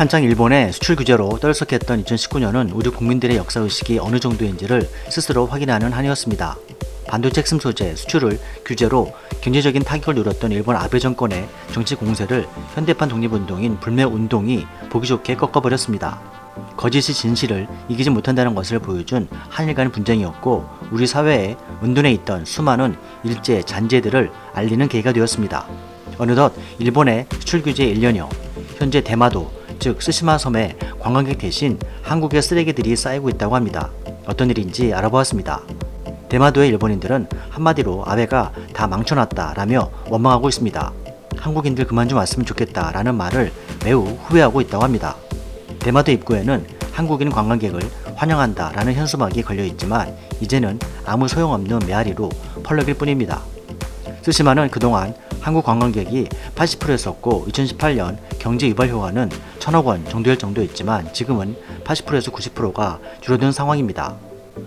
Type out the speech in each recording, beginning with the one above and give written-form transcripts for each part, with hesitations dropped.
한창 일본의 수출 규제로 떨썩했던 2019년은 우리 국민들의 역사의식이 어느 정도인지를 스스로 확인하는 한 해였습니다. 반도체 핵심 소재 수출을 규제로 경제적인 타격을 누렸던 일본 아베 정권의 정치 공세를 현대판 독립운동인 불매운동이 보기 좋게 꺾어버렸습니다. 거짓이 진실을 이기지 못한다는 것을 보여준 한일 간 분쟁이었고, 우리 사회에 은둔해 있던 수많은 일제 잔재들을 알리는 계기가 되었습니다. 어느덧 일본의 수출 규제 1년여, 현재 대마도 즉 스시마 섬에 관광객 대신 한국의 쓰레기들이 쌓이고 있다고 합니다. 어떤 일인지 알아보았습니다. 대마도의 일본인들은 한마디로 아베가 다 망쳐놨다 라며 원망하고 있습니다. 한국인들 그만 좀 왔으면 좋겠다 라는 말을 매우 후회하고 있다고 합니다. 대마도 입구에는 한국인 관광객을 환영한다 라는 현수막이 걸려있지만 이제는 아무 소용없는 메아리로 펄럭일 뿐입니다. 스시마는 그동안 한국 관광객이 80%였었고 2018년 경제 유발 효과는 1,000억 원 정도일 정도였지만 지금은 80%에서 90%가 줄어든 상황입니다.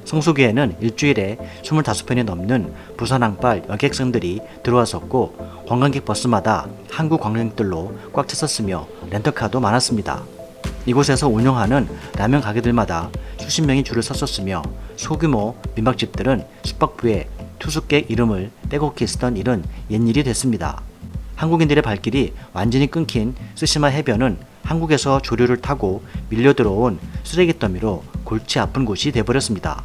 성수기에는 일주일에 25편이 넘는 부산항발 여객선들이 들어왔었고 관광객 버스마다 한국 관광객들로 꽉 찼었으며 렌터카도 많았습니다. 이곳에서 운영하는 라면 가게들마다 수십 명이 줄을 섰었으며 소규모 민박집들은 숙박부에 투숙객 이름을 떼곡히 쓰던 일은 옛일이 됐습니다. 한국인들의 발길이 완전히 끊긴 스시마 해변은 한국에서 조류를 타고 밀려 들어온 쓰레기 더미로 골치 아픈 곳이 돼버렸습니다.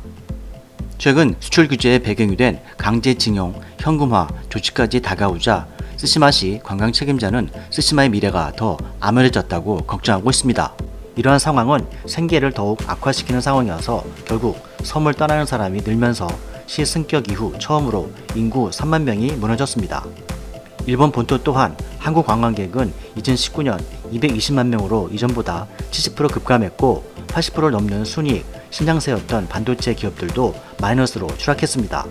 최근 수출 규제의 배경이 된 강제징용, 현금화 조치까지 다가오자 스시마시 관광 책임자는 스시마의 미래가 더 암울해졌다고 걱정하고 있습니다. 이러한 상황은 생계를 더욱 악화시키는 상황이어서 결국 섬을 떠나는 사람이 늘면서 시 승격 이후 처음으로 인구 3만 명이 무너졌습니다. 일본 본토 또한 한국 관광객은 2019년 220만 명으로 이전보다 70% 급감했고 80%를 넘는 순이익, 신장세였던 반도체 기업들도 마이너스로 추락했습니다.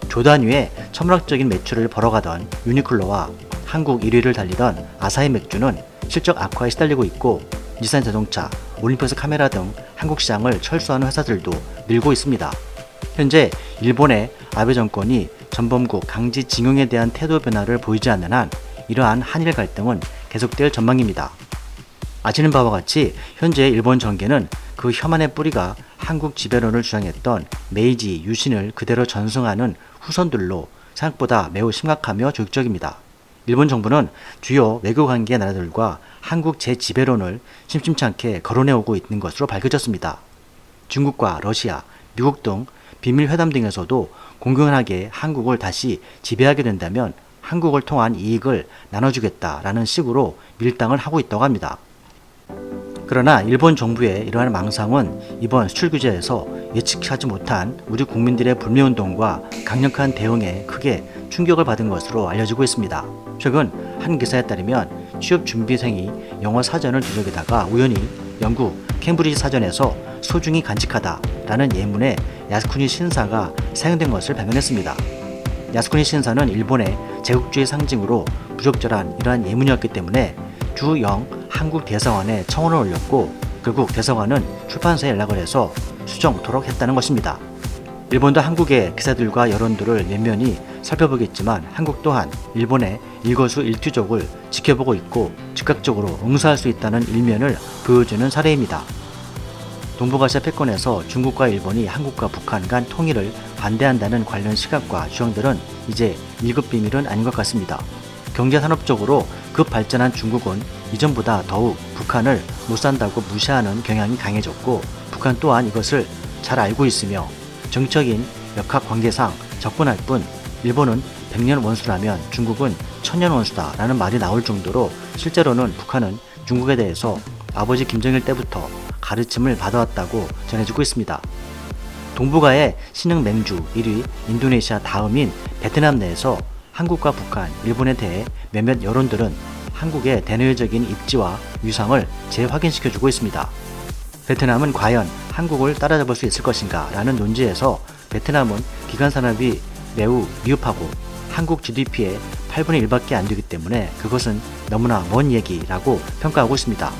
조 단위의 천문학적인 매출을 벌어가던 유니클로와 한국 1위를 달리던 아사히 맥주는 실적 악화에 시달리고 있고 닛산 자동차, 올림퍼스 카메라 등 한국 시장을 철수하는 회사들도 늘고 있습니다. 현재 일본의 아베 정권이 전범국 강제징용에 대한 태도 변화를 보이지 않는 한 이러한 한일 갈등은 계속될 전망입니다. 아시는 바와 같이 현재 일본 정계는 그 혐한의 뿌리가 한국 지배론을 주장했던 메이지 유신을 그대로 전승하는 후손들로 생각보다 매우 심각하며 조직적입니다. 일본 정부는 주요 외교관계 나라들과 한국 재지배론을 심심치 않게 거론해오고 있는 것으로 밝혀졌습니다. 중국과 러시아, 미국 등 비밀 회담 등에서도 공공연하게 한국을 다시 지배하게 된다면 한국을 통한 이익을 나눠주겠다라는 식으로 밀당을 하고 있다고 합니다. 그러나 일본 정부의 이러한 망상은 이번 수출 규제에서 예측하지 못한 우리 국민들의 불매운동과 강력한 대응에 크게 충격을 받은 것으로 알려지고 있습니다. 최근 한 기사에 따르면 취업준비생이 영어 사전을 뒤적이다가 우연히 영국 캠브리지 사전에서 소중히 간직하다라는 예문에 야스쿠니 신사가 사용된 것을 발견했습니다. 야스쿠니 신사는 일본의 제국주의 상징으로 부적절한 이러한 예문이었기 때문에 주영 한국 대사관에 청원을 올렸고 결국 대사관은 출판사에 연락을 해서 수정토록 했다는 것입니다. 일본도 한국의 기사들과 여론들을 면면히 살펴보겠지만 한국 또한 일본의 일거수일투족을 지켜보고 있고 즉각적으로 응수할 수 있다는 일면을 보여주는 사례입니다. 동북아시아 패권에서 중국과 일본이 한국과 북한 간 통일을 반대한다는 관련 시각과 주장들은 이제 1급 비밀은 아닌 것 같습니다. 경제산업적으로 급발전한 중국은 이전보다 더욱 북한을 못 산다고 무시하는 경향이 강해졌고 북한 또한 이것을 잘 알고 있으며 정치적인 역학 관계상 접근할 뿐 일본은 100년 원수라면 중국은 1000년 원수다라는 말이 나올 정도로 실제로는 북한은 중국에 대해서 아버지 김정일 때부터 가르침을 받아왔다고 전해지고 있습니다. 동북아의 신흥 맹주 1위 인도네시아 다음인 베트남 내에서 한국과 북한, 일본에 대해 몇몇 여론들은 한국의 대내외적인 입지와 위상을 재확인시켜주고 있습니다. 베트남은 과연 한국을 따라잡을 수 있을 것인가 라는 논지에서 베트남은 기간산업이 매우 미흡하고 한국 GDP의 8분의 1밖에 안 되기 때문에 그것은 너무나 먼 얘기라고 평가하고 있습니다.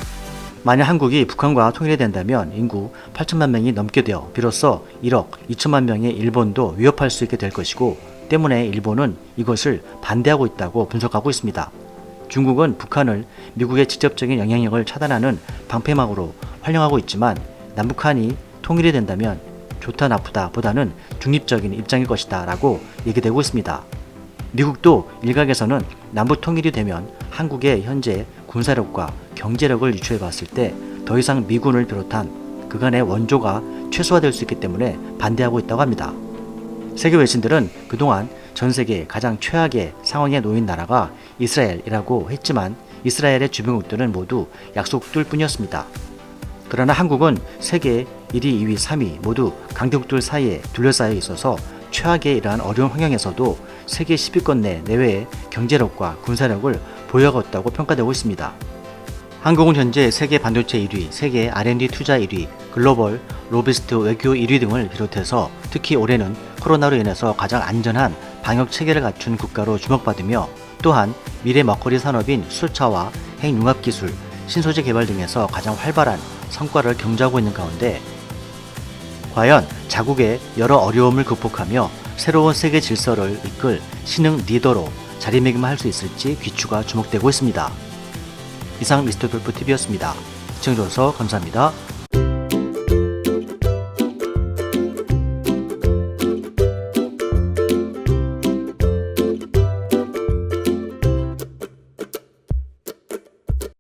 만약 한국이 북한과 통일이 된다면 인구 8천만 명이 넘게 되어 비로소 1억 2천만 명의 일본도 위협할 수 있게 될 것이고 때문에 일본은 이것을 반대하고 있다고 분석하고 있습니다. 중국은 북한을 미국의 직접적인 영향력을 차단하는 방패막으로 활용하고 있지만 남북한이 통일이 된다면 좋다 나쁘다 보다는 중립적인 입장일 것이다 라고 얘기되고 있습니다. 미국도 일각에서는 남북 통일이 되면 한국의 현재 군사력과 경제력을 유추해 봤을 때 더 이상 미군을 비롯한 그간의 원조가 최소화될 수 있기 때문에 반대하고 있다고 합니다. 세계 외신들은 그동안 전 세계 가장 최악의 상황에 놓인 나라가 이스라엘이라고 했지만 이스라엘의 주변국들은 모두 약속들 뿐이었습니다. 그러나 한국은 세계 1위, 2위, 3위 모두 강대국들 사이에 둘러싸여 있어서 최악의 이러한 어려운 환경에서도 세계 10위권 내외의 경제력과 군사력을 보유하고 있다고 평가되고 있습니다. 한국은 현재 세계 반도체 1위, 세계 R&D 투자 1위, 글로벌 로비스트 외교 1위 등을 비롯해서 특히 올해는 코로나로 인해서 가장 안전한 방역 체계를 갖춘 국가로 주목받으며 또한 미래 먹거리 산업인 수소차와 핵융합기술, 신소재 개발 등에서 가장 활발한 성과를 경주하고 있는 가운데 과연 자국의 여러 어려움을 극복하며 새로운 세계 질서를 이끌 신흥 리더로 자리매김할 수 있을지 귀추가 주목되고 있습니다. 이상 미스터 돌프TV였습니다. 시청해주셔서 감사합니다.